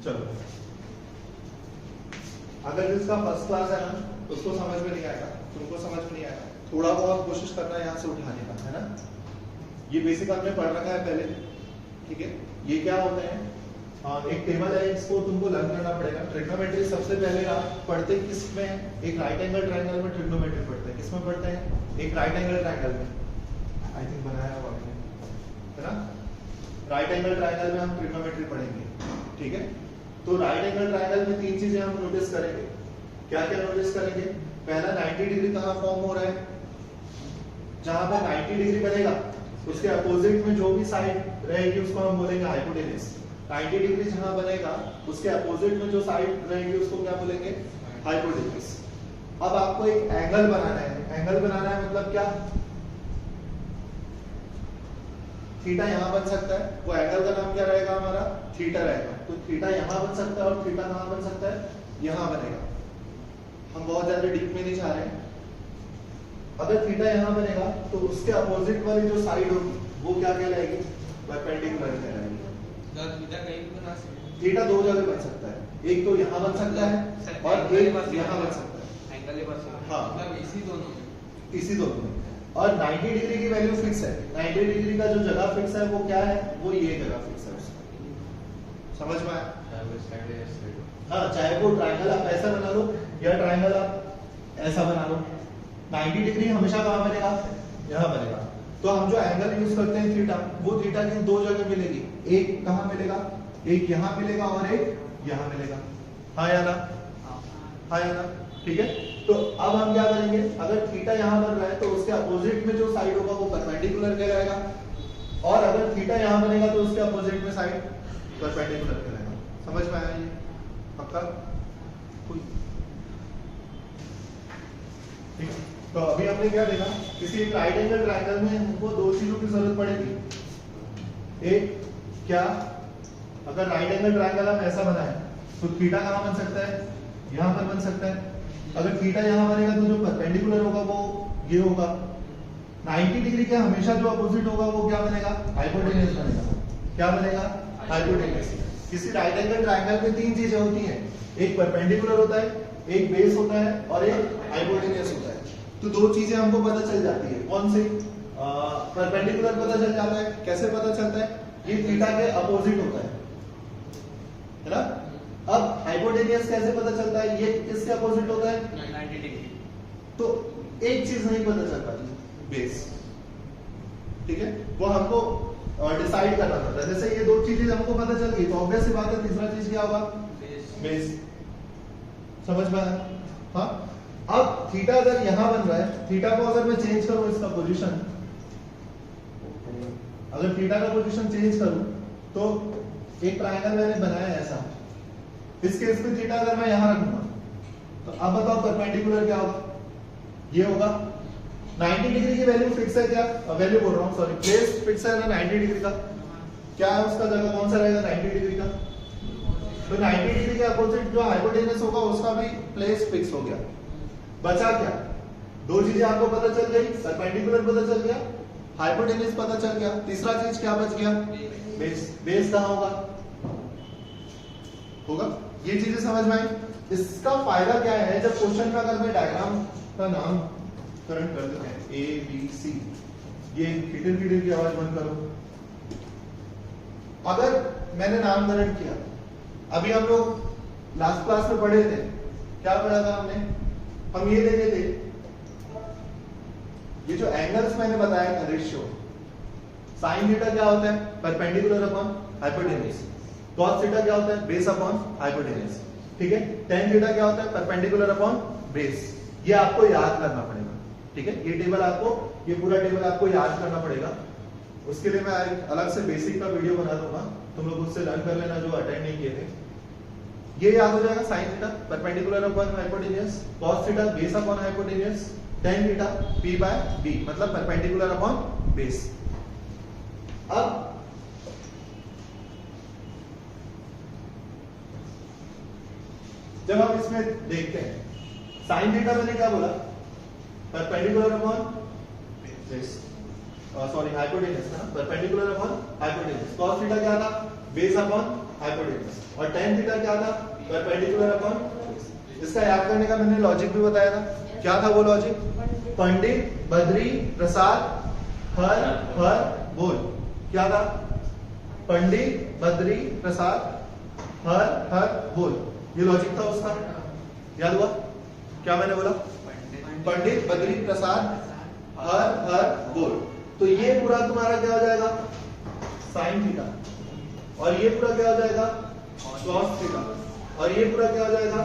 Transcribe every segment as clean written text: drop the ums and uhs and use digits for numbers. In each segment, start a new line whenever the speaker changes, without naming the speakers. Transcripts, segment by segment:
चलो, अगर जिसका फर्स्ट क्लास है ना उसको समझ में नहीं आएगा, तुमको समझ में नहीं आएगा, थोड़ा बहुत कोशिश करना यहाँ से उठाने का, है ना। ये बेसिक हमने पढ़ रखा है पहले, ठीक है। ये क्या होते हैं, एक टेबल है, इसको तुमको लर्न करना पड़ेगा। ट्रिग्नोमेट्री सबसे पहले आप पढ़ते किस में, एक राइट एंगल ट्रायंगल में ट्रिग्नोमेट्री पढ़ते हैं। किसमें पढ़ते हैं, एक राइट एंगल ट्रायंगल में, आई थिंक बनाया हुआ है ना। राइट एंगल ट्रायंगल में हम ट्रिग्नोमेट्री पढ़ेंगे, ठीक है। तो राइट एंगल ट्रायंगल में तीन चीजें हम नोटिस करेंगे। क्या क्या नोटिस करेंगे, पहला 90 डिग्री कहाँ फॉर्म हो रहा है, जहां पर 90 डिग्री बनेगा उसके अपोजिट में जो भी साइड रहेगी उसको हम बोलेंगे हाइपोटेनस। 90 डिग्री जहां बनेगा उसके अपोजिट में जो साइड रहेगी उसको क्या बोलेंगे, हाइपोटेनस। अब आपको एक एंगल बनाना है, एंगल बनाना है मतलब क्या, थीटा यहां बन सकता है, वो एंगल का नाम क्या रहेगा हमारा, थीटा रहेगा। तो थीटा यहां बन सकता है और थीटा कहां बन सकता है, यहां बनेगा। हम बहुत ज्यादा डीप में नहीं जा रहे हैं। अगर थीटा यहां बनेगा तो उसके अपोजिट वाली जो साइड होगी वो क्या कहलाएगी, परपेंडिकुलर कहलाएगी।
थीटा कहीं भी बना सकते हैं,
थीटा दो जगह बन सकता है, एक तो यहां बन सकता है और एक यहां बन सकता है,
एंगल के पास।
हाँ,
मतलब इसी दोनों में।
और 90 डिग्री की वैल्यू फिक्स है। 90 डिग्री का जो जगह फिक्स है वो क्या है, वो ये जगह फिक्स है उसका। समझ में आया, हाँ, चाहे वो ट्रायंगल आप ऐसा बना लो या ट्रायंगल आप ऐसा बना लो, 90 डिग्री हमेशा कहाँ बनेगा, यहाँ बनेगा। तो हम जो एंगल यूज करते हैं थीटा, वो थीटा की दो जगह मिलेगी, एक कहाँ मिलेगा, एक यहाँ मिलेगा और एक यहाँ मिलेगा, हाँ या ना, हाँ या ना, ठीक है। तो अब हम क्या करेंगे, अगर थीटा यहाँ बन रहा है तो उसके अपोजिट में जो साइड होगा वो परपेंडिकुलर कहलाएगा, और अगर थीटा यहाँ बनेगा तो उसके अपोजिट में साइड परपेंडिकुलर कहलाएगा। समझ में आया ये पक्का, ठीक है। तो अभी हमने क्या देखा, किसी एक राइट एंगल ट्रायंगल में हमको दो चीजों की जरूरत पड़ेगी। एक क्या, अगर राइट एंगल ट्रायंगल हम ऐसा बनाए तो थीटा कहाँ बन सकता है, यहाँ पर बन सकता है। अगर थीटा यहाँ बनेगा तो जो परपेंडिकुलर होगा वो ये होगा। 90 डिग्री के हमेशा जो अपोजिट होगा वो क्या बनेगा, हाइपोटेनस बनेगा। क्या बनेगा, हाइपोटेनस। किसी राइट एंगल ट्रायंगल में तीन चीजें होती हैं, एक परपेंडिकुलर होता है, एक बेस होता है और एक हाइपोटेनस होता है। तो दो चीजें हमको पता चल जाती है, कौन सी, परपेंडिकुलर पता चल जाता है। कैसे पता चलता है, ये थीटा के अपोजिट होता है ना। अब हाइपोटेनस कैसे पता चलता है, ये किसके अपोजिट होता है,
90 डिग्री।
तो एक चीज नहीं पता चल पाती, बेस, ठीक है, वो हमको डिसाइड करना पड़ता है। जैसे ये दो चीजें हमको पता चल गई तो ऑब्वियस सी बात है तीसरा चीज क्या होगा, बेस। समझ में आया, हाँ। अब थीटा अगर यहां बन रहा है, थीटा को अगर मैं चेंज करूं इसका पोजीशन, अगर थीटा का पोजीशन चेंज करूं तो एक ट्रायंगल मैंने बनाया है ऐसा, इस केस में थीटा अगर मैं यहां रखूंगा तो अब बताओ परपेंडिकुलर क्या होगा, ये होगा। 90 डिग्री की वैल्यू फिक्स है क्या, वैल्यू बोल रहा हूं सॉरी, प्लेस फिक्स है ना 90 डिग्री का, क्या है उसका जगह कौन सा रहेगा 90 डिग्री का। तो 90 डिग्री के अपोजिट जो हाइपोटेनस होगा उसका भी प्लेस फिक्स हो गया। बचा क्या, दो चीजें आपको पता चल गई, परपेंडिकुलर पता चल गया, हाइपोटेनस पता चल गया, तीसरा चीज क्या बच गया, बेस। बेस कहां होगा, ये चीजें समझ में आई। इसका फायदा क्या है, जब क्वेश्चन का अगर मैं डायग्राम का नाम करण कर देते हैं ए बी सी, ये किटिल की आवाज बंद करो। अगर मैंने नामकरण किया, अभी हम लोग लास्ट क्लास में पढ़े थे, क्या पढ़ा था हमने, हम ये देखे थे, ये जो एंगल्स मैंने बताया था रेशियो, साइन थीटा क्या होता है, perpendicular upon hypotenuse, cos theta क्या होता है, बेस अपॉन हाइपोटेनस, ठीक है, टेन थीटा क्या होता है, परपेंडिकुलर अपॉन बेस। ये आपको याद करना पड़ेगा, ठीक है, ये टेबल आपको, ये पूरा टेबल आपको याद करना पड़ेगा। उसके लिए मैं एक अलग से बेसिक का वीडियो बना दूंगा, तुम लोग उससे लर्न कर लेना जो अटेंड नहीं किए थे। ये याद हो जाएगा, sine theta perpendicular upon hypotenuse, cos theta base upon hypotenuse, tan theta p by b, मतलब परपेंडिकुलर अपॉन बेस। अब जब हम इसमें देखते हैं, साइन थीटा मैंने क्या बोला, perpendicular upon base, sorry hypotenuse था ना, perpendicular upon hypotenuse. Cos theta क्या था, बेस अपॉन हाइपोटेन्यूज, और tan थीटा क्या था, परपेंडिकुलर अपॉन। इसका याद करने का मैंने लॉजिक भी बताया था, क्या था वो लॉजिक, पंडित बद्री प्रसाद हर हर बोल, क्या था, पंडित बद्री प्रसाद हर हर बोल, ये लॉजिक था उसका, याद हुआ क्या मैंने बोला, पंडित बद्री प्रसाद हर हर बोल। तो ये पूरा तुम्हारा क्या हो जाएगा, साइन थीटा, और ये पूरा क्या हो जाएगा, कॉस थीटा, और ये पूरा क्या हो जाएगा,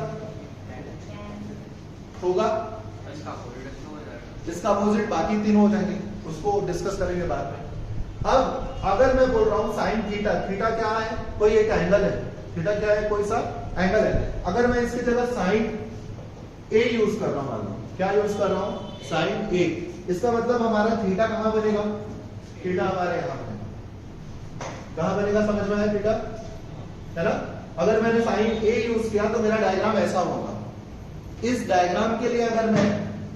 होगा इसका अपोजिट, बाकी तीनों हो जाएंगे, उसको डिस्कस करेंगे बाद में। अब अगर मैं बोल रहा हूं साइन थीटा, थीटा क्या है, कोई एक एंगल है, थीटा क्या है, कोई सा एंगल है, अगर मैं इसकी जगह साइन ए यूज कर रहा हूं, मान लो क्या यूज कर रहा हूं, साइन ए, इसका मतलब हमारा थीटा कहां बनेगा, थीटा हमारे यहां बनेगा, कहां बनेगा, समझ में आया थीटा, है ना। अगर मैंने साइन ए यूज किया तो मेरा डायग्राम ऐसा होगा। इस डायग्राम के लिए अगर मैं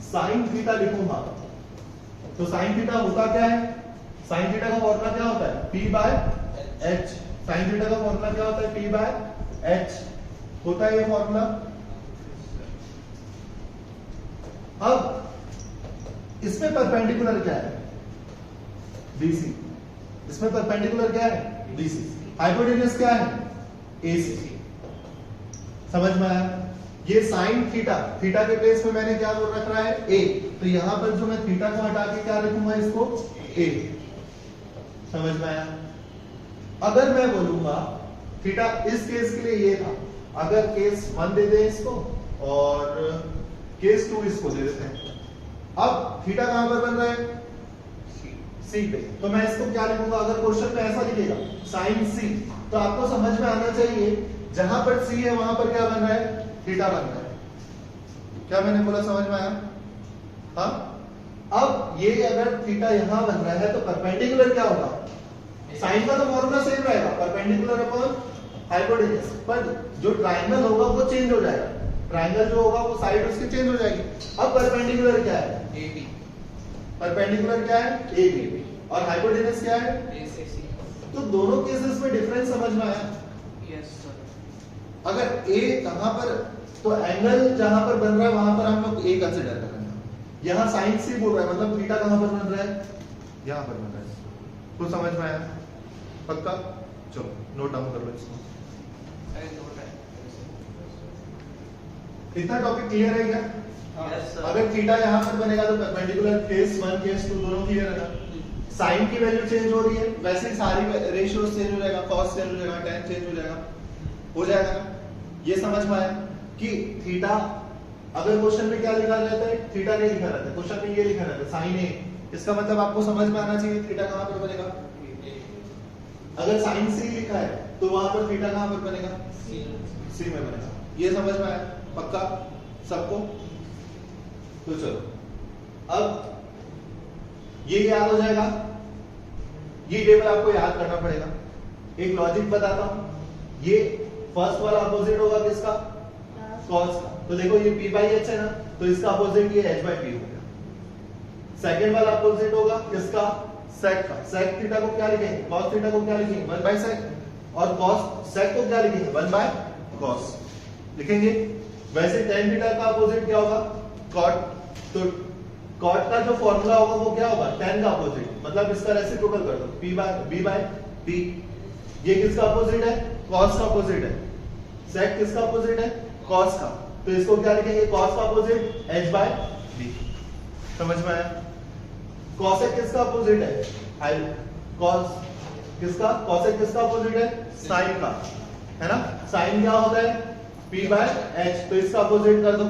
साइन थीटा लिखूंगा तो साइन थीटा होता क्या है, साइन थीटा का फॉर्मूला क्या होता है, P by H, sine theta का फॉर्मूला क्या होता है, P बाय H होता है ये फॉर्मूला। अब इसमें परपेंडिकुलर क्या है, BC, इसमें परपेंडिकुलर क्या है, BC, हाइपोटेन्यूज क्या है, AC, समझ में आया। ये साइन थीटा, थीटा के प्लेस में मैंने क्या बोल रखा है, A, तो यहां पर जो मैं थीटा को हटा के क्या लिखूंगा, इसको A, समझ में आया। अगर मैं बोलूंगा थीटा, इस केस के लिए ये था, अगर केस 1 दे दे इसको और केस 2 इसको दे देते हैं। अब थीटा कहां पर बन रहा है, C पे, तो मैं इसको क्या लिखूंगा, अगर क्वेश्चन में ऐसा लिखेगा साइन C, तो आपको समझ में आना चाहिए जहां पर C है वहां पर क्या बन रहा है, थीटा बन रहा है। क्या मैंने बोला, समझ में आया, हाँ। अब ये अगर थीटा यहां बन रहा है तो परपेंडिकुलर क्या होगा, साइन का तो फॉर्मूला सेम रहेगा, परपेंडिकुलर अपॉन हाइपोटेन्यूज, पर जो ट्रायंगल होगा वो चेंज हो जाएगा, ट्रायंगल जो होगा वो साइड उसकी चेंज हो जाएगी। अब परपेंडिकुलर क्या है,
AB,
परपेंडिकुलर क्या है, AB, और हाइपोटेन्यूज क्या है,
AC,
तो दोनों केसेस में डिफरेंस समझ में आया।
yes sir,
अगर A कहां पर, तो एंगल जहां पर बन रहा है वहां पर हम लोग A कंसीडर कर रहे हैं। यहां साइन C बोल रहा है, मतलब थीटा कहां पर बन रहा है, यहां पर बन रहा है। तो समझ में आया पक्का, चलो नोट डाउन कर लो इसको। इतना टॉपिक क्लियर है क्या,
yes sir,
अगर थीटा यहां पर बनेगा तो परपेंडिकुलर केस 1 केस 2 दोनों क्लियर है ना। साइन की वैल्यू चेंज हो रही है, वैसे ही सारी रेशियोज चेंज हो जाएगा, कॉस चेंज हो जाएगा, tan चेंज हो जाएगा, हो जाएगा ना। ये समझ में आया कि थीटा, अगर क्वेश्चन में क्या लिखा रहता है, थीटा नहीं लिखा रहता है, क्वेश्चन में ये लिखा रहता है साइन ए, इसका मतलब आपको समझ में आना चाहिए थीटा कहां पर बनेगा। अगर साइन सी लिखा है तो वहां पर थीटा कहां पर बनेगा, सी में बनेगा। ये समझ में आया पक्का सबको, तो चलो अब ये याद हो जाएगा, ये टेबल आपको याद करना पड़ेगा। एक लॉजिक बताता हूं, ये फर्स्ट वाला अपोजिट होगा किसका, कॉस का, तो देखो ये P बाई H है ना, तो इसका अपोजिट ये H बाई P हो गया। सेकंड वाला अपोजिट होगा किसका, सेक का, सेक थीटा को क्या लिखेंगे, कॉस थीटा को क्या लिखेंगे, 1 बाई सेक, और कॉस सेक को क्या लिखेंगे, 1 बाई कॉस लिखेंगे। वैसे tan थीटा का अपोजिट क्या होगा, कॉट, तो कॉट का जो फॉर्मूला होगा वो क्या होगा, tan का अपोजिट, मतलब इसका रेसिप्रोकल कर दो, P by B by P। ये किसका अपोजिट है, कॉस का अपोजिट है। सेक किसका अपोजिट है, कॉस का, तो इसको क्या लिखेंगे, कॉस का अपोजिट H बाय B। समझ में आया। कॉसेक किसका अपोजिट है, कॉस किसका, कॉसेक किसका अपोजिट है, साइन का, है ना। साइन क्या होता है, P बाय H, तो इसका अपोजिट कर दो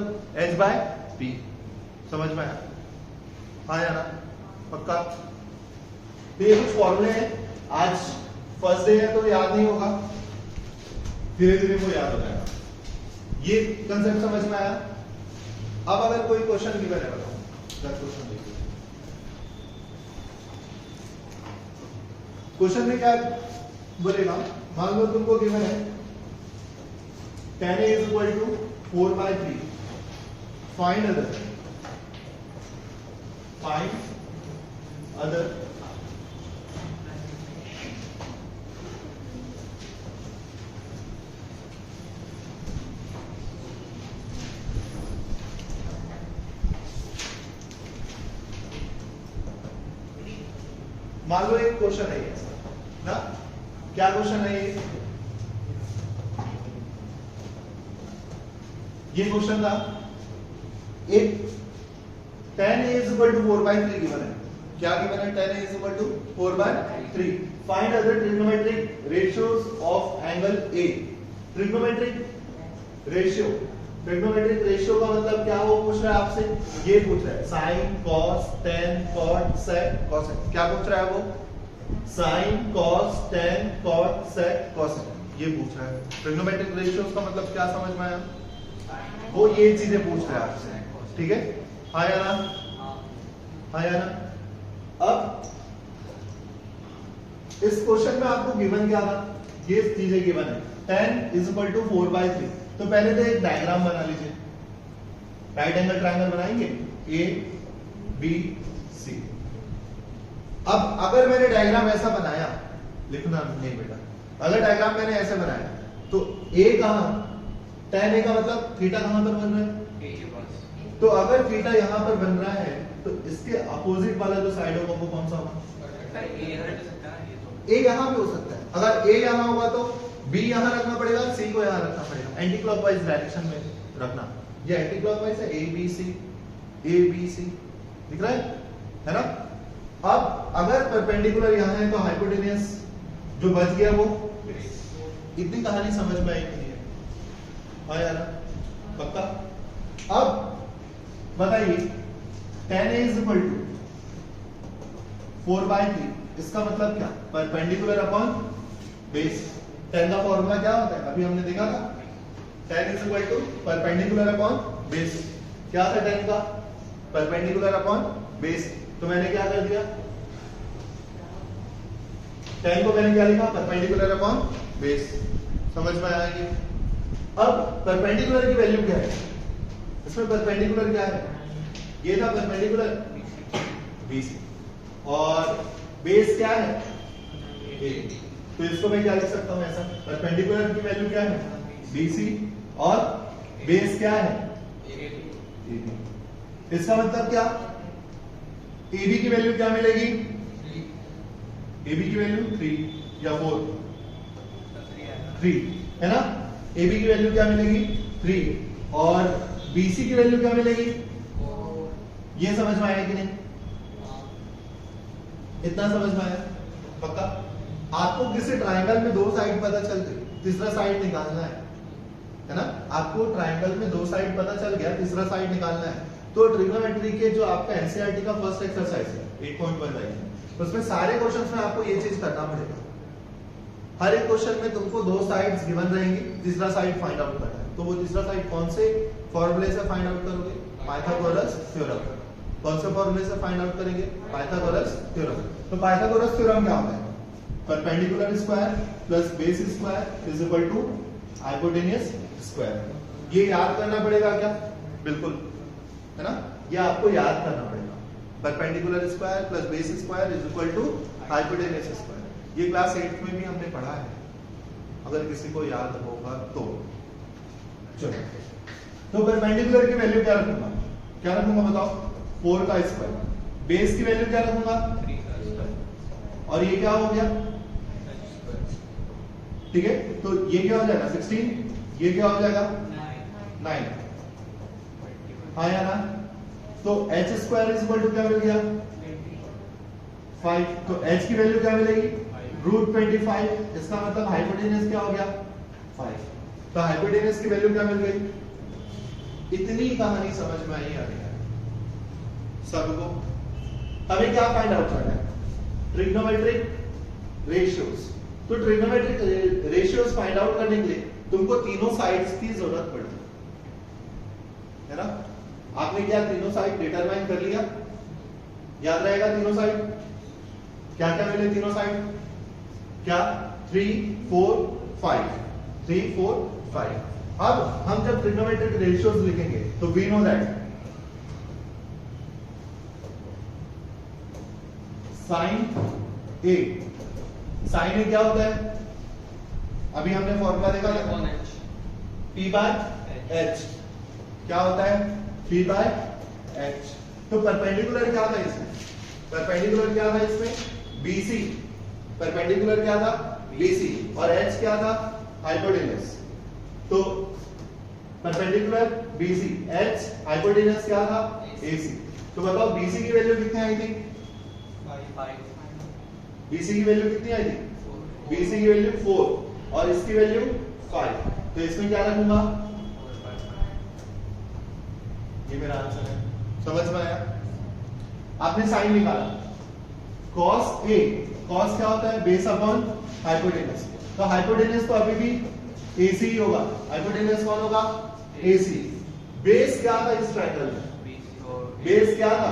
H बाय P। समझ में आया, आया ना पक्का। तो ये कुछ फॉर्मूले हैं, आज फर्स्ट डे है तो याद नहीं होगा, धीरे धीरे वो याद हो जाएगा। ये कंसेप्ट समझ में आया। अब अगर कोई क्वेश्चन गिवन है, बताओ, क्वेश्चन देखिए, क्वेश्चन में क्या बोलेगा, मान लो तुमको गिवन है tan A is equal to 4 by 3, find other मान लो एक क्वेश्चन है ये ना, क्या क्वेश्चन है ये क्वेश्चन था, एक tan a is equal to 4/3 given है। क्या गिवन है? tan a is equal to 4/3। Find other trigonometric ratios of angle a। Trigonometric ratio, trigonometric ratio का मतलब क्या वो पूछ रहा है आपसे, ये पूछ रहा है sine cos tan cot sec cosec. क्या पूछ रहा है वो? Sine cos tan cot sec cosec, ये पूछ रहा है। ट्रिग्नोमेट्रिक रेशियोज का मतलब क्या समझ में आया? वो ये चीजें पूछ रहा है आपसे, ठीक है? हाँ या ना? हाँ या ना? अब इस क्वेश्चन में आपको गिवन क्या था? ये चीजें गिवन है, tan is equal to 4/3। तो पहले तो एक डायग्राम बना लीजिए, राइट एंगल ट्रायंगल बनाएंगे ए बी सी। अब अगर मैंने डायग्राम ऐसा बनाया, लिखना नहीं बेटा, अगर डायग्राम मैंने ऐसे बनाया तो ए कहां, tan a का मतलब थीटा कहां पर बन रहा है? तो अगर थीटा यहां पर बन रहा है तो इसके अपोजिट वाला जो साइड होगा वो कौन सा होगा? ए यहां भी हो सकता है। अगर ए यहां होगा तो बी यहां रखना पड़ेगा, सी को यहां रखना पड़ेगा, एंटी क्लॉकवाइज डायरेक्शन में रखना। ये एंटी क्लॉकवाइज है, ए बी सी दिख रहा है ना? अब अगर परपेंडिकुलर यहां है तो हाइपोटेनियस जो बच गया वो, इतनी कहानी समझ में आई नहीं है? हाँ यार पक्का? अब बताइए tan a is equal to 4/3, इसका मतलब क्या? Perpendicular upon base. tan का फॉर्मूला क्या होता है? अभी हमने देखा था, tan is equal to perpendicular upon base. क्या था tan का? Perpendicular upon base. तो मैंने क्या कर दिया, tan को मैंने क्या लिखा? Perpendicular upon base. समझ में आया ये? अब परपेंडिकुलर की वैल्यू क्या है? इसमें परपेंडिकुलर क्या है? ये था परपेंडिकुलर BC और बेस क्या है? A। तो इसको मैं क्या लिख सकता हूं ऐसा? परपेंडिकुलर की वैल्यू क्या है? BC और बेस क्या है? AB। इसका मतलब क्या? AB की वैल्यू क्या मिलेगी? AB की वैल्यू 3 या 4, 3 है ना? AB की वैल्यू क्या मिलेगी? 3 और BC की वैल्यू क्या मिलेगी? ये समझ में आया कि नहीं? इतना समझ में आया? पक्का? आपको किसी ट्रायंगल में दो साइड पता चल गई, तीसरा साइड निकालना है ना? आपको ट्रायंगल में दो साइड पता चल गया, तीसरा साइड निकालना है। तो ट्रिग्नोमेट्री के जो आपका एनसीईआरटी का फर्स्ट एक्सरसाइज है 8.1 उसमें सारे क्वेश्चंस में आपको ये चीज करना पड़ेगा। हर एक क्वेश्चन में तुमको दो साइड्स गिवन रहेंगी, तीसरा साइड फाइंड आउट करना है। तो वो तीसरा साइड कौन से फॉर्मूले से फाइंड आउट करोगे? Pythagoras theorem. कौन से फॉर्मूले से फाइंड आउट करेंगे? Pythagoras theorem. तो पाइथागोरस थ्योरम क्या होता है? Perpendicular square plus base square is equal to hypotenuse square. ये याद करना पड़ेगा क्या? बिल्कुल, है ना? ये आपको याद करना पड़ेगा। Perpendicular square plus base square is equal to hypotenuse square. ये क्लास 8 में भी हमने पढ़ा है, अगर किसी को याद होगा तो। चलो, तो परपेंडिकुलर की वैल्यू क्या रखूंगा? क्या रखूंगा बताओ? 4 का स्क्वायर। बेस की वैल्यू क्या रखूंगा?
3 का स्क्वायर।
और ये क्या हो गया? ठीक है, तो ये क्या हो जाएगा? 16। ये क्या हो जाएगा? 9। हाँ या ना? तो h square is equal to क्या मिल गया? 5। तो h की वैल्यू क्या मिलेगी? √25। इसका मतलब हाइपोटेनस क्या हो गया? 5। तो हाइपोटेनस की वैल्यू क्या मिल गई? इतनी कहानी समझ में आई आ रही है सबको? हमें क्या फाइंड आउट करना है? Trigonometric ratios. तो ट्रिग्नोमेट्रिक रेशियोज फाइंड आउट करने के लिए तुमको तीनों साइड्स की जरूरत पड़ती है ना? आपने क्या तीनों साइड डिटरमाइन कर लिया? याद रहेगा तीनों साइड क्या क्या मिले? तीनों साइड क्या? 3 4 5। 3 4 5। अब हम जब ट्रिग्नोमेट्रिक रेशियोज लिखेंगे तो we know that sine A, sine A क्या होता है? अभी हमने फॉर्मूला देखा था, P/H। क्या होता है? P/H। तो परपेंडिकुलर क्या था इसमें? परपेंडिकुलर क्या था इसमें? BC परपेंडिकुलर क्या था BC और H क्या था हाइपोटेन्यूज। तो परपेंडिकुलर BC, H हाइपोटेन्यूज क्या था AC। तो बताओ BC की वैल्यू कितनी आई थी? BC की वैल्यू कितनी आई थी? BC की वैल्यू 4 और इसकी वैल्यू 5। तो इसमें क्या रखूंगा? ये मेरा आंसर है। समझ में आया? आपने साइन निकाला cos A, cos क्या होता है बेस अपॉन हाइपोटेन्यूज। तो हाइपोटेन्यूज तो अभी भी AC ही होगा। हाइपोटेन्यूज कौन होगा? AC। बेस क्या था इस ट्रायंगल में? बेस क्या था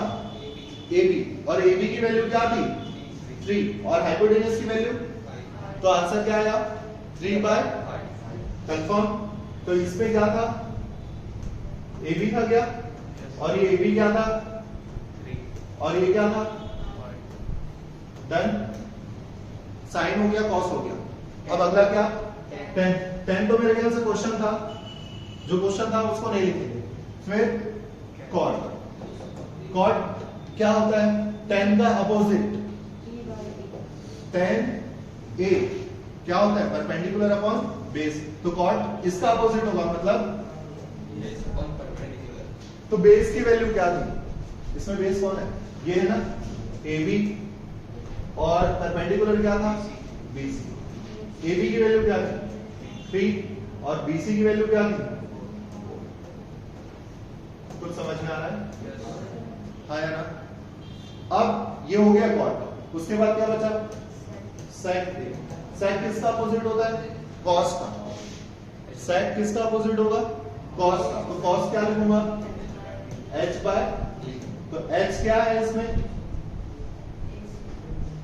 AB और AB की वैल्यू क्या थी 3 और हाइपोटेन्यूज की वैल्यू, तो आंसर क्या आया 3/5। कंफर्म। तो इसमें क्या था AB था क्या और ये AB क्या था और ये क्या था? डन। साइन हो गया कॉस हो गया। अब अगला क्या? tan तो मेरे ख्याल से क्वेश्चन था, जो क्वेश्चन था उसको नहीं लिखेंगे। फिर cot, cot क्या होता है? tan का अपोजिट tan A क्या होता है? Perpendicular upon base. तो cot इसका अपोजिट होगा, मतलब तो बेस की वैल्यू क्या थी? इसमें बेस कौन है? ये है ना AB और परपेंडिकुलर क्या था BC। AB की वैल्यू क्या थी 3 और BC की वैल्यू क्या थी? कुछ समझ में आ रहा है? हाँ या ना? अब ये हो गया cot। उसके बाद क्या बचा? sec। sec किसका अपोजिट होता है? cos का। sec किसका अपोजिट होगा? cos का। तो cos क्या लिखूंगा? h/, तो h क्या है इसमें?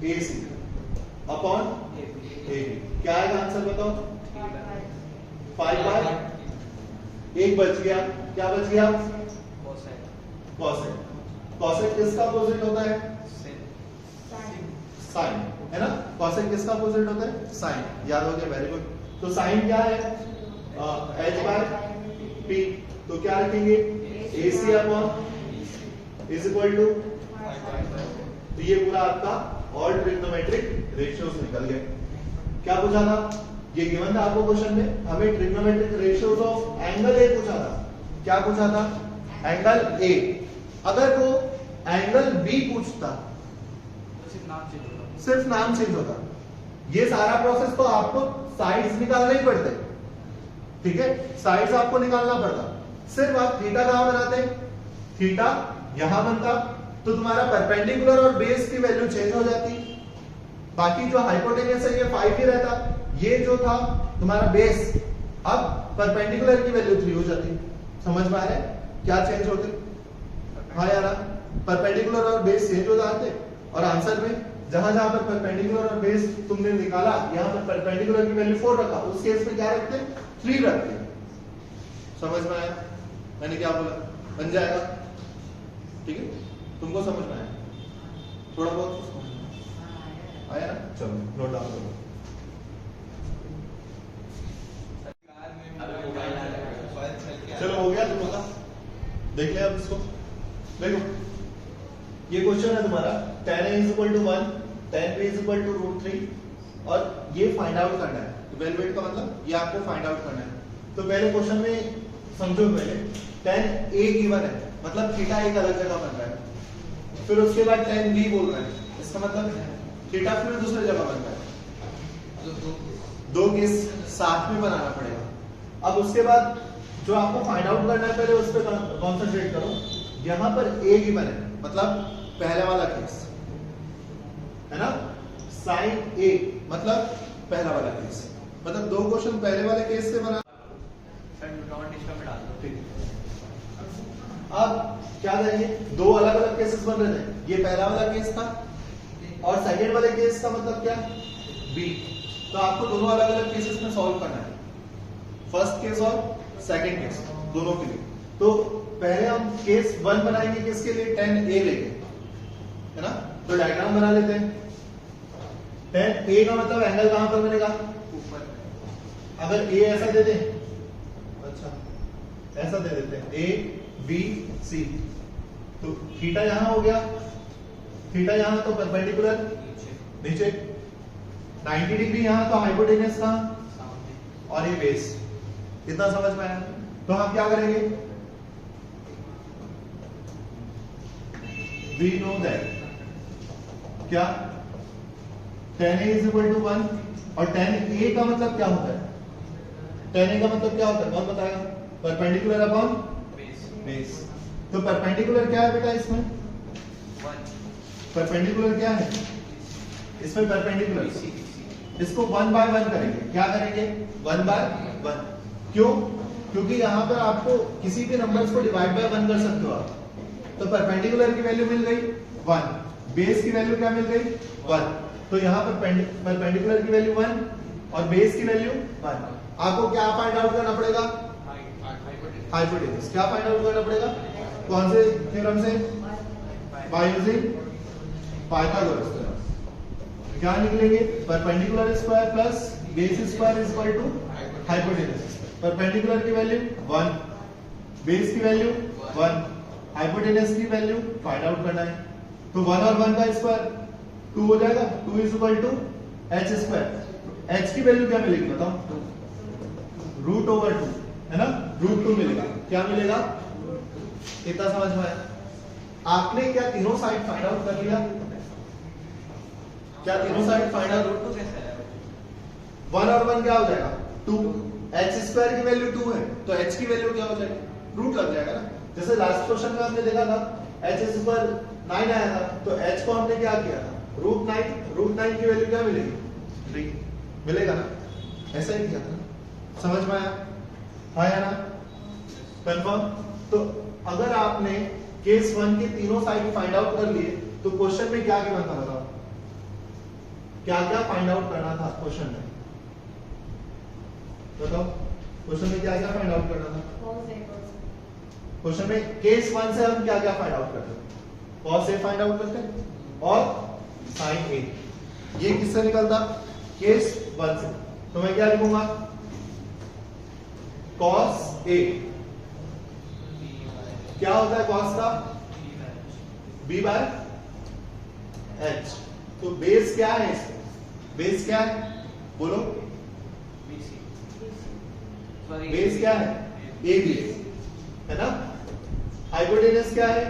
AC upon AB। क्या आएगा आंसर बताओ? 5/, एक बच गया। क्या बच गया? cosec। cosec किसका अपोजिट होता है? sin, है ना? cosec किसका अपोजिट होता है? sin। याद हो गया, वेरी गुड। तो sin क्या है? h/p। तो क्या रखेंगे? AC upon is equal to, तो ये पूरा आपका ऑल ट्रिग्नोमेट्रिक रेशियोज निकल गए। क्या पूछा था? ये गिवन था आपको क्वेश्चन में, हमें trigonometric ratios of angle A पूछा था। क्या पूछा था? Angle A. अगर वो एंगल बी पूछता सिर्फ नाम चेंज होता। ये सारा प्रोसेस तो आपको साइड्स निकालना ही पड़ते, ठीक है? साइड्स आपको निकालना पड़ता। सिर्फ आप थीटा कहां बनाते? थीटा यहां बनता, तो तुम्हारा परपेंडिकुलर और बेस की वैल्यू चेंज हो जाती। बाकी जो हाइपोटेन्यूज है ये 5 ही रहता। ये जो था तुम्हारा बेस, अब परपेंडिकुलर की वैल्यू 3 हो जाती। समझ में आ रहा है क्या चेंज होते? हाँ यार, परपेंडिकुलर और बेस चेंज हो जाते और आंसर में जहां जहां पर परपेंडिकुलर और बेस तुमने निकाला, यहां पर परपेंडिकुलर की वैल्यू 4 रखा, उस केस में क्या रखते? 3 रखते। समझ में आया मैंने क्या बोला? बन जाएगा, ठीक है? तुमको समझ में आया थोड़ा बहुत? आया ना? चलो नोट डाउन करो। चलो हो गया तुम लोग का? देख लिया अब इसको? देखो ये क्वेश्चन है तुम्हारा tan A = 1, tan B = √3 और ये फाइंड आउट करना है। इवैल्यूएट का मतलब ये आपको फाइंड आउट करना है। तो पहले क्वेश्चन में समझो, पहले tan A गिवन है, मतलब थीटा एक अलग जगह बन रहा है। फिर उसके बाद tan B बोल रहा है, इसका मतलब थीटा फिर दूसरी जगह बन रहा है। दो केस साथ में बनाना पड़ेगा। अब उसके बाद जो आपको फाइंड आउट करना है, पहले उस पर कॉन्सेंट्रेट करो। यहां पर A गिवन है, मतलब पहला वाला केस है ना, sin A मतलब पहला वाला केस, मतलब दो क्वेश्चन पहले वाले केस से बना। ठीक, अब क्या करेंगे? दो अलग अलग केसेस बन रहे थे। ये पहला वाला केस था और सेकंड वाले केस का मतलब क्या? B। तो आपको दोनों अलग अलग केसेस में सॉल्व करना है, फर्स्ट केस और सेकंड केस दोनों के लिए। तो पहले हम केस 1 बनाएंगे, किसके लिए? tan A लेके, है ना? तो डायग्राम बना लेते हैं। tan A का मतलब एंगल कहां पर बनेगा? ऊपर। अगर A ऐसा दे दें, अच्छा ऐसा दे देते हैं A B C, तो थीटा यहां हो गया, थीटा यहां तो परपेंडिकुलर नीचे 90 डिग्री यहाँ, तो हाइपोटेनस कहाँ और ये बेस। इतना समझ में आया? तो हम क्या करेंगे? वी नो दैट क्या tan a is equal to 1 और tan a का मतलब क्या होता है? tan a का मतलब क्या होता है? कौन बताएगा? Perpendicular upon base. तो परपेंडिकुलर क्या है बेटा इसमें? परपेंडिकुलर क्या है इसमें? परपेंडिकुलर इसको 1 बाय 1 करेंगे। क्या करेंगे? 1 बाय 1। क्यों? क्योंकि यहाँ पर आपको किसी भी नंबर्स को डिवाइड बाय 1 कर सकते हो आप। तो परपेंडिकुलर की वैल्यू मिल गई 1, बेस की वैल्यू क्या मिल गई 1। तो यहाँ पर परपेंडिकुलर की वैल्यू 1 और बेस की वैल्यू 1। आपको क्या फाइंड आउट करना पड़ेगा? हाइपोटेनस। क्या फाइंड आउट करना पड़ेगा? कौन से थ्योरम से? By using Pythagoras theorem. क्या निकलेंगे? Perpendicular square plus base square is equal to hypotenuse. Perpendicular की वैल्यू 1, बेस की वैल्यू 1, हाइपोटेनस की वैल्यू फाइंड आउट करना है। तो 1 और 1 का स्क्वायर 2 हो जाएगा। 2 is equal to h square. h की वैल्यू क्या मिलेगी बताओ? √2 है ना? √2 मिलेगा। क्या मिलेगा? कितना समझ में आया? आपने क्या तीनों साइड फाइंड आउट कर लिया? क्या तीनों साइड फाइंड आउट? 1 और 1 क्या हो जाएगा? 2। h स्क्वायर की वैल्यू 2 है तो h की वैल्यू क्या हो जाएगी? रूट लग जाएगा ना। जैसे लास्ट क्वेश्चन में हमने देखा था h स्क्वायर 9 आया था, तो h को हमने क्या किया था? √9 की वैल्यू क्या मिलेगी? 3 मिलेगा ना। ऐसा ही किया था ना। समझ में आया? हाँ या ना? कंफर्म? तो अगर आपने केस 1 के तीनों साइड फाइंड आउट कर लिए तो क्वेश्चन में क्या गिवन था बताओ? क्या क्या फाइंड आउट करना था क्वेश्चन में? बताओ क्वेश्चन में क्या क्या फाइंड आउट करना था? क्वेश्चन में केस 1 से हम क्या क्या फाइंड आउट करते हैं? cos a फाइंड आउट करते हैं और sin a। ये किससे निकलता? केस 1 से। तो मैं क्या लिखूंगा? cos a क्या होता है cos का? b by h। तो बेस क्या है इसमें? बेस क्या है बोलो? बेस क्या है? ए बी है ना। हाइपोटेनस क्या है?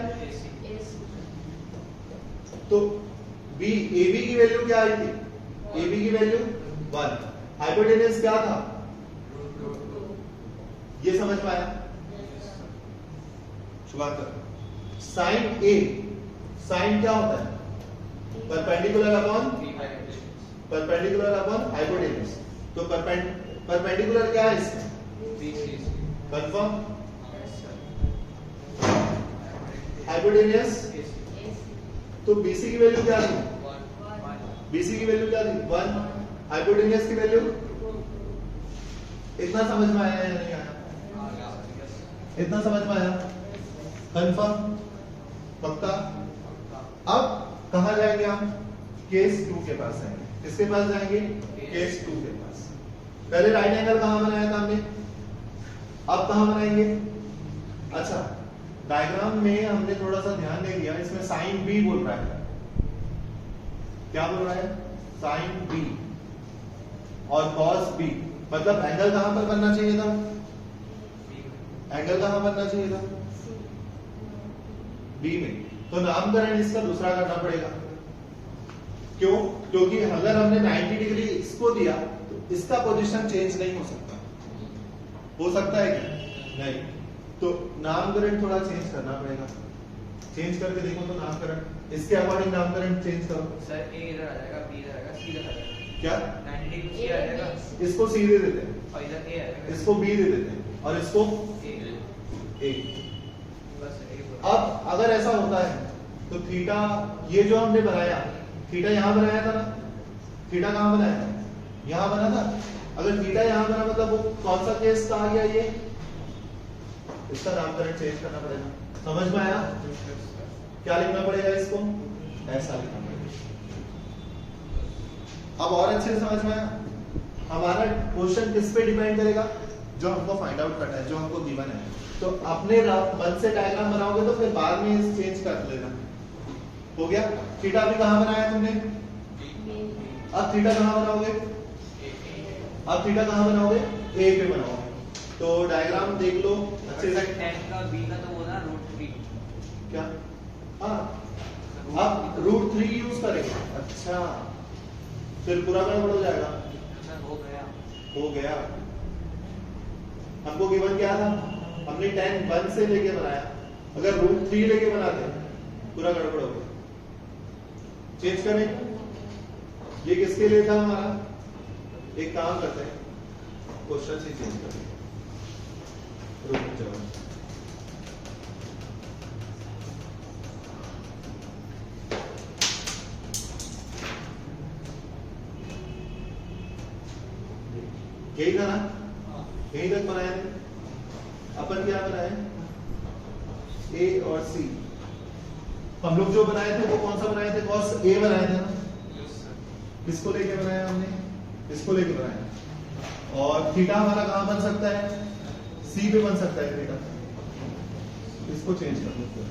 तो बी ए बी की वैल्यु क्या आई थी? ए बी की वैल्यू 1। हाइपोटेनस क्या था? ये समझ पाया? शुरुआत कर। साइन ए, साइन क्या होता है? Perpendicular upon hypotenuse. तो परपेंडिकुलर क्या है इसमें? कंफर्म? हाइपोटेनस तो BC की वैल्यू क्या थी? BC की वैल्यू क्या थी? 1। हाइपोटेनस की वैल्यू? इतना समझ में आया या नहीं आया? इतना समझ में आया? कंफर्म? पक्का? अब कहां जाएंगे हम? केस 2 के पास जाएंगे। किसके पास जाएंगे? केस 2 के पास। पहले राइट एंगल कहां बनाया था हमने? अब कहां बनाएंगे? अच्छा, डायग्राम में हमने थोड़ा सा ध्यान नहीं दिया। इसमें साइन बी बोल रहा है। क्या बोल रहा है? साइन बी और कॉस बी। मतलब एंगल कहां पर बनना चाहिए था? एंगल कहां बनना चाहिए था? बी में। तो नामकरण इसका दूसरा करना पड़ेगा। क्यों? क्योंकि अगर हमने 90 डिग्री इसको दिया तो इसका पोजीशन चेंज नहीं हो सकता। हो सकता है क्या? नहीं। तो नामकरण थोड़ा चेंज करना पड़ेगा। चेंज करके देखो तो नामकरण इसके अकॉर्डिंग नामकरण चेंज करो।
सर ए इधर आ जाएगा, बी इधर आएगा, सी इधर आ जाएगा।
क्या?
90 डिग्री सी आ जाएगा
इसको सी दे देते हैं
और इधर ए आ जाएगा,
इसको बी दे देते हैं और इसको
ए।
ए।
बस ए।
अब अगर ऐसा होता है तो थीटा, ये जो हमने बनाया थीटा यहां बनाया था ना। थीटा कहां बनाया था? यहां बना था। अगर थीटा यहां बना मतलब वो कौन सा केस था? ये इसका नामकरण चेंज करना पड़ेगा। समझ में आया? क्या लिखना पड़ेगा इसको? ऐसा लिखना पड़ेगा। अब और अच्छे से समझ में आया? हमारा क्वेश्चन किस पे डिपेंड करेगा? जो हमको फाइंड आउट करना है, जो हमको गिवन है। तो अपने मन से डायग्राम बनाओगे तो फिर बाद में चेंज कर लेना। हो गया? थीटा भी कहां बनाया तुमने? अब थीटा कहाँ बनाओगे? अब थीटा कहाँ बनाओगे? ए पे बनाओगे। तो डायग्राम देख लो अच्छे से।
tan का b का तो वो ना √3
क्या? हाँ, अब √3 यूज करेंगे। अच्छा, फिर पूरा गड़बड़ हो जाएगा।
सर हो गया।
हो गया। हमको गिवन क्या था? हमने tan 1 से लेके बनाया। अगर √3 लेके बनाते पूरा गड़बड़ हो गया। चेंज करें। ये किसके लिए था हमारा? एक काम करते हैं, क्वेश्चन से चेंज करते हैं। रुक जाओ। यही था ना? यही तक बनाए थे। अपन क्या बनाए? ए और सी। हम लोग जो बनाए थे वो कौन सा बनाए थे? कॉस ए बनाए थे ना? किसको लेके बनाया हमने? इसको लेके बनाया। और थीटा हमारा कहां बन सकता है? सी पे बन सकता है थीटा। इसको चेंज कर दो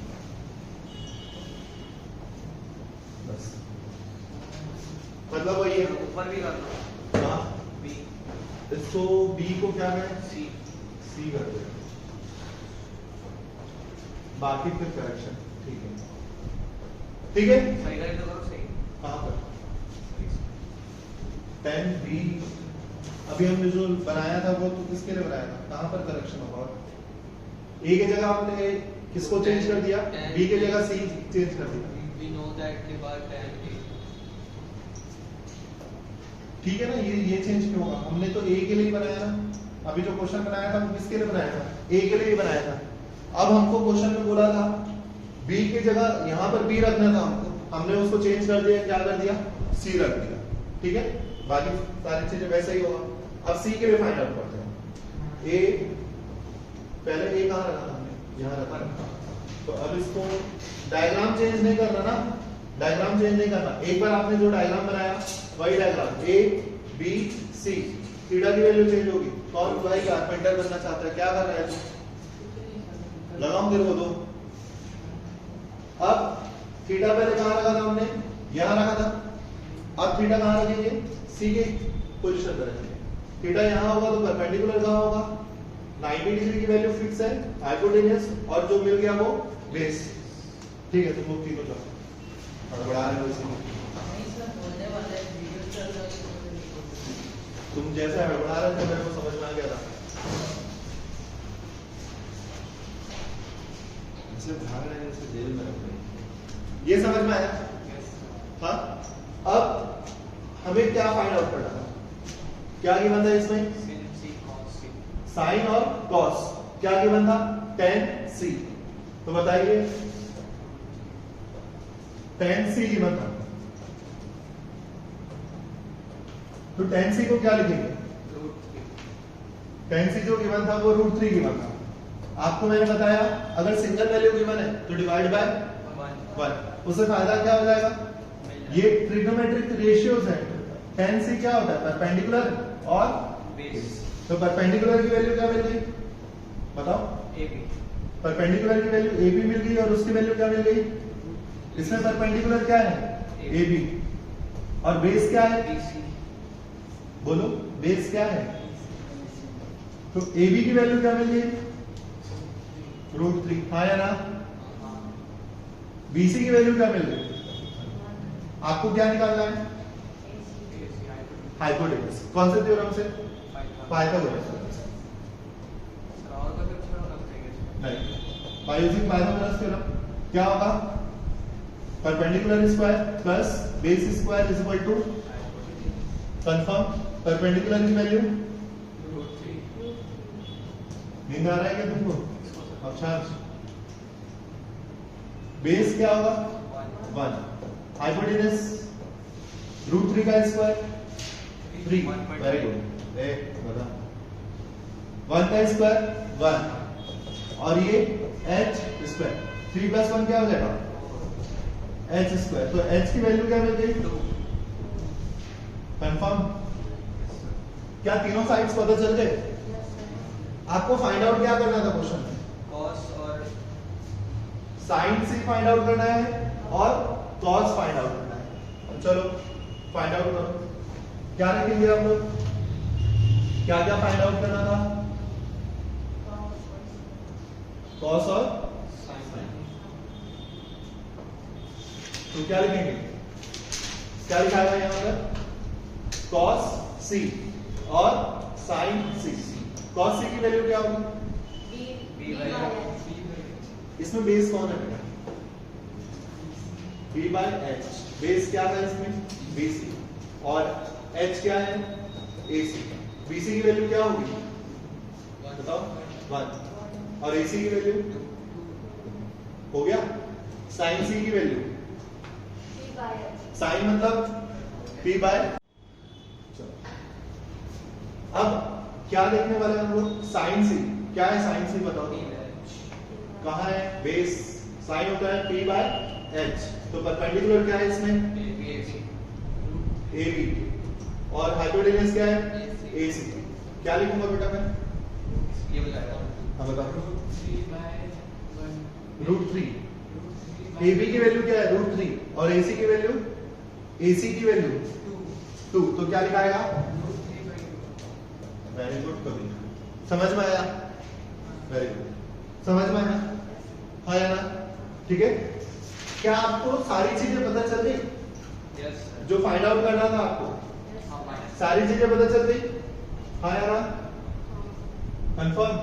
बस। मतलब वही है।
ऊपर भी कर दो।
हाँ,
b
इसको बी को क्या करें?
c
सी कर दो। बाकी फिर करेक्शन। ठीक है, ठीक है।
सही करें तो करो सही।
कहां पर? 10 बी। अभी हमने जो बनाया था वो तो किसके लिए बनाया था? कहां पर करेक्शन होगा? ए की जगह हमने किसको चेंज कर दिया? बी की जगह सी चेंज कर दिया।
we know that the bar tan a
ठीक है ना? ये चेंज क्यों होगा? हमने तो ए के लिए बनाया ना। अभी जो क्वेश्चन बनाया था वो किसके लिए बनाया था? ए के लिए ही बनाया था। अब हमको क्वेश्चन में बोला था बी की जगह यहाँ पर बी रखना था हमको, हमने उसको चेंज कर दिया। क्या कर दिया? सी रख दिया। ठीक है, बाकी सारी चीजें वैसे ही होगा। अब सी के लिए फाइंड आउट करते हैं। ए, पहले ए कहाँ रखा था हमने? यहाँ रखा था। तो अब इसको डायग्राम चेंज नहीं करना ना, डायग्राम चेंज नहीं करना। एक बार आपने जो डायग्राम बनाया वही diagram, A B C. Theta की वैल्यू चेंज होगी। कौन भाई कारपेंटर बनना चाहता है? क्या कर रहा है तू? लगाओ तेरे को दो। अब थीटा पहले कहां रखा था हमने? यहां रखा था। अब थीटा कहां रखेंगे? सी के पोजीशन पर रखेंगे। थीटा यहां होगा तो परपेंडिकुलर कहां होगा? 90 डिग्री की वैल्यू फिक्स है, हाइपोटेन्यूज, और जो मिल गया वो बेस। ठीक है, तो वो तीनों जाओ। बढ़ा रहे हो इसी तुम जैसे हड़बड़ा रहे थे मेरे को समझ में आ गया था। ऐसे भाग रहे हैं, ऐसे जेल में रख रहे हैं। ये समझ में आया? हाँ। अब हमें क्या फाइंड आउट करना था? क्या गिवन था इसमें? साइन और कॉस। क्या गिवन था? tan c। तो बताइए, tan c गिवन था। तो tan c को क्या लिखेंगे? tan c जो गिवन था वो √3 गिवन था। आपको मैंने बताया अगर सिंगल वैल्यू गिवन है तो डिवाइड बाय 1। उससे फायदा क्या हो जाएगा? ये ट्रिग्नोमेट्रिक रेशियोज है। tan c क्या होता है? परपेंडिकुलर और बेस। तो परपेंडिकुलर की वैल्यू क्या मिल गई? बताओ।
ab
परपेंडिकुलर की वैल्यू ab मिल गई और उसकी वैल्यू क्या मिल गई? इसमें परपेंडिकुलर क्या है? ab। और बेस क्या है?
bc
बोलो, बेस क्या है? तो AB की वैल्यू क्या मिल गई? √3। हाँ या ना? BC की वैल्यू क्या मिल गई? आपको क्या निकालना है? हाइपोटेन्यूज। कौन से थ्योरम से? पाइथागोरस। नहीं, बाय यूजिंग पाइथागोरस थ्योरम क्या होगा? Perpendicular square plus base square is equal to, confirm, perpendicular की वैल्यू नींद आ रहा है क्या तुमको? अच्छा, बेस क्या होगा? 1। हाइपोटेन्यूज √3 का स्क्वायर 3। Very good. ए बता, 1 का स्क्वायर 1 और ये h स्क्वायर। 3 + 1 क्या हो जाएगा? h square. तो h की वैल्यू क्या मिल गई? 2। कंफर्म? क्या तीनों साइड्स पता चल गए? आपको फाइंड आउट क्या करना था क्वेश्चन में?
cos और
साइन से फाइंड आउट करना है और कॉस फाइंड आउट करना है। चलो फाइंड आउट करो। क्या रखेंगे हम लोग? क्या क्या फाइंड आउट करना था? कॉस और तो क्या लिखेंगे? क्या लिखा है यहां पर? कॉस सी और साइन सी। कॉस सी की वैल्यू क्या होगी? इसमें बेस कौन है बेटा? b by H. बेस क्या था इसमें? BC। और h क्या है? AC। BC की वैल्यू क्या होगी? बताओ। 1। और AC की वैल्यू हो गया। साइन C की वैल्यू, साइन मतलब p बाय। अब क्या देखने वाले हम लोग? Sine C। क्या है साइन C? बताओ। कहाँ है? बेस। साइन होता है p बाय h। तो परपेंडिकुलर क्या है इसमें? AB। और हाइपोटेन्यूज क्या है? AC। क्या लिखूंगा बेटा मैं? हाँ बताओ। √3। AB की वैल्यू क्या है? √3। और AC की वैल्यू? AC की वैल्यू 2। तो क्या लिखाएगा? वेरी गुड कभी। समझ में आया? Very good. समझ में आया? हाँ या ना? ठीक है। क्या आपको सारी चीजें पता चल गई?
यस
जो फाइंड आउट करना था आपको, सारी चीजें पता चल गई? हाँ या ना? कंफर्म?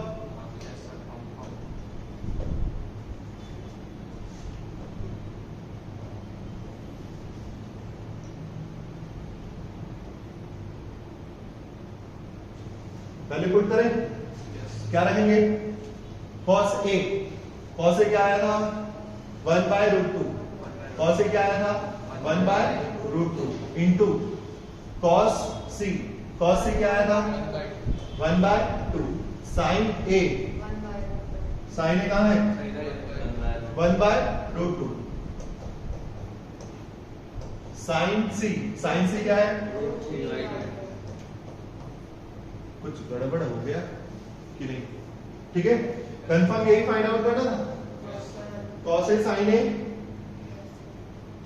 पहले पुट करें। क्या रखेंगे? cos A। cos A क्या आया था? 1 बाय √2। cos A क्या आया था? 1 by √2 into cos C। cos C क्या आया था? 1 by 2। sin A। sin A कहाँ है? 1 by √2। sin C। sin C क्या है? कुछ गड़बड़ हो गया कि नहीं? ठीक है। कंफर्म यही फाइंड आउट करना था। cos A sin A।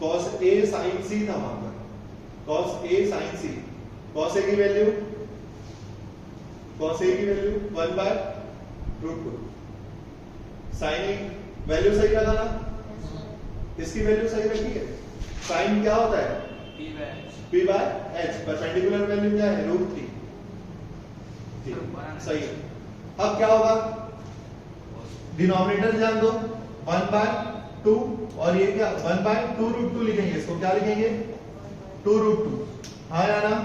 cos A sin C था वहां पर। cos A sin C। cos A की value 1 by √2। sin A value सही लगा ना? इसकी वैल्यू सही रखी है। sin क्या होता है? p by h। Perpendicular value क्या है? √3। सही है। अब क्या होगा? डिनोमिनेटर ध्यान दो। 1 बाय 2 और ये क्या? 1 बाय 2√2 लिखेंगे। इसको क्या लिखेंगे? 2√2। हाँ या ना?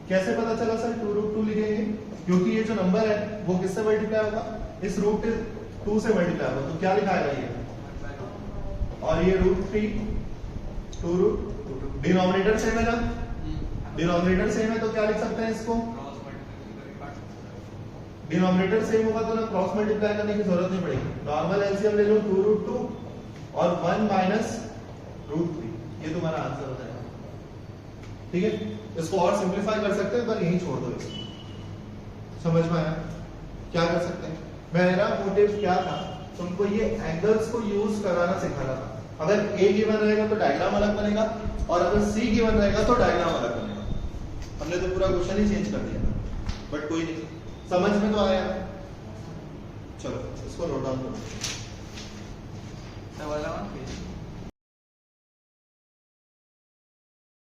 कैसे पता चला सर 2√2 लिखेंगे? क्योंकि ये जो नंबर है वो किससे मल्टीप्लाई होगा? इस √2 से मल्टीप्लाई होगा। तो क्या लिखाएगा ये? और ये √3 2√2। डिनोमिनेटर सेम है ना? डिनोमिनेटर सेम है तो क्या लिख सकते हैं इसको? डिनोमिनेटर सेम होगा तो ना क्रॉस मल्टीप्लाई करने की जरूरत नहीं पड़ेगी। नॉर्मल एलसीएम ले लो 2√2 और 1 माइनस √3। ये तुम्हारा आंसर हो जाएगा। ठीक है। इसको और सिंपलीफाई कर सकते हैं पर यही छोड़ दो इसको। समझ में आया? क्या कर सकते हैं? मेरा मोटिव क्या था? तुमको ये एंगल्स को यूज कराना सिखाना था। अगर ए गिवन रहेगा तो डायग्राम अलग बनेगा और अगर सी गिवन रहेगा तो डायग्राम अलग बनेगा। हमने तो पूरा क्वेश्चन ही चेंज कर दिया था। बट कोई नहीं, समझ में तो आया। चलो इसको नोट डाउन करो।